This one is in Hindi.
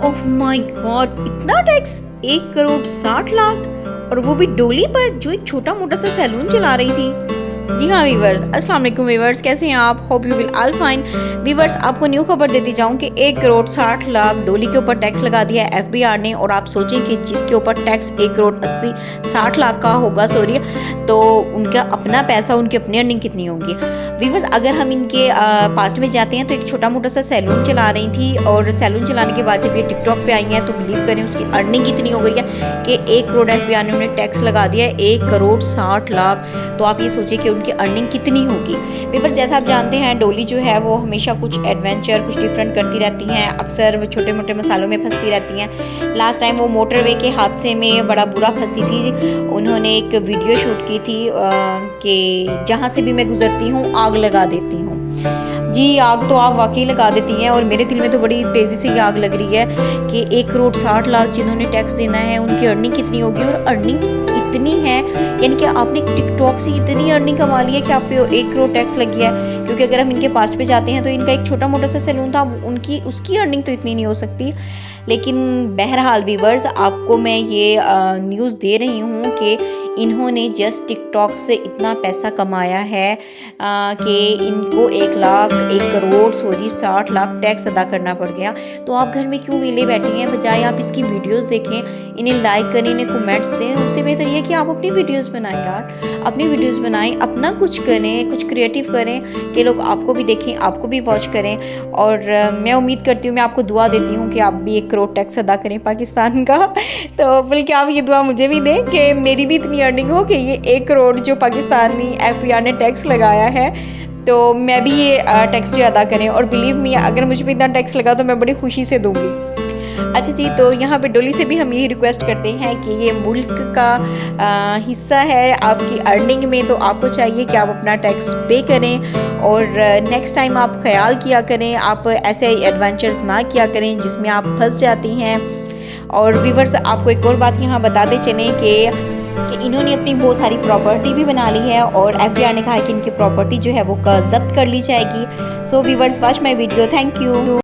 ओह माय गॉड, इतना टैक्स! 1 करोड़ 60 लाख, और वो भी डोली पर जो एक छोटा मोटा सा सैलून चला रही थी। जी हाँ वीवर्स, अस्सलाम वालेकुम वीवर्स, कैसे हैं आप? Hope you will all fine. Viewers, आपको न्यू खबर देती जाऊं कि 1 करोड़ 60 लाख डोली के ऊपर टैक्स लगा दिया है एफबीआर ने। और आप सोचें कि जिसके ऊपर टैक्स 1 करोड़ 60 लाख का होगा, सॉरी, तो उनका अपना पैसा, उनकी अपनी अर्निंग कितनी होगी? वीवर्स, अगर हम इनके पास्ट में जाते हैं तो एक छोटा मोटा सा सैलून चला रही थी, और सैलून चलाने के बाद जब ये टिकटॉक पे आई हैं तो बिलीव करें उसकी अर्निंग कितनी हो गई है कि 1 करोड़ एफबीआर ने उन्हें टैक्स लगा दिया है, 1 करोड़ 60 लाख। तो आप ये सोचिए कि उनकी अर्निंग कितनी होगी। वीवर्स, जैसा आप जानते हैं डोली जो है वो हमेशा कुछ एडवेंचर, कुछ डिफरेंट करती रहती हैं, अक्सर छोटे मोटे मसालों में फंसती रहती हैं। लास्ट टाइम वो मोटरवे के हादसे में बड़ा बुरा फंसी थी। उन्होंने एक वीडियो शूट की थी कि जहाँ से भी मैं गुजरती हूँ आग लगा देती हूँ। जी, आग तो आप वाकई लगा देती हैं, और मेरे दिल में तो बड़ी तेज़ी से ये आग लग रही है कि 1 करोड़ 60 लाख जिन्होंने टैक्स देना है उनकी अर्निंग कितनी होगी। और अर्निंग इतनी है, यानी कि आपने टिकटॉक से इतनी अर्निंग कमा ली है कि आप पे 1 करोड़ टैक्स लग गया है। क्योंकि अगर हम इनके पास्ट पे जाते हैं तो इनका एक छोटा मोटा सा सैलून था, उनकी उसकी अर्निंग तो इतनी नहीं हो सकती। लेकिन बहरहाल वीवर्स, आपको मैं ये न्यूज़ दे रही हूँ कि इन्होंने जस्ट टिकटॉक से इतना पैसा कमाया है कि इनको 1 करोड़ 60 लाख टैक्स अदा करना पड़ गया। तो आप घर में क्यों वेले बैठे हैं? बजाय आप इसकी वीडियोस देखें, इन्हें लाइक करें, इन्हें कमेंट्स दें। उससे बेहतर ये कि आप अपनी वीडियोस बनाएं यार, अपनी वीडियोस बनाएं, अपना कुछ करें, कुछ क्रिएटिव करें कि लोग आपको भी देखें, आपको भी वॉच करें। और मैं उम्मीद करती हूँ, मैं आपको दुआ देती हूँ कि आप भी 1 करोड़ टैक्स अदा करें पाकिस्तान का। तो बल्कि आप ये दुआ मुझे भी दें कि मेरी भी इतनी अर्निंग हो कि ये 1 करोड़ जो पाकिस्तानी एफबीआर ने टैक्स लगाया है तो मैं भी ये टैक्स जो अदा करें। और बिलीव मी, अगर मुझ पे इतना टैक्स लगा तो मैं बड़ी खुशी से दूंगी। अच्छा जी, तो यहाँ पे डोली से भी हम यही रिक्वेस्ट करते हैं कि ये मुल्क का हिस्सा है आपकी अर्निंग में, तो आपको चाहिए कि आप अपना टैक्स पे करें। और नेक्स्ट टाइम आप ख्याल किया करें, आप ऐसे एडवेंचर्स ना किया करें जिसमें आप फंस जाती हैं। और व्यूअर्स, आपको एक और बात यहाँ बताते चलें कि इन्होंने अपनी बहुत सारी प्रॉपर्टी भी बना ली है, और एफबीआर ने कहा है कि इनकी प्रॉपर्टी जो है वो जब्त कर ली जाएगी। So viewers, watch my video, thank you.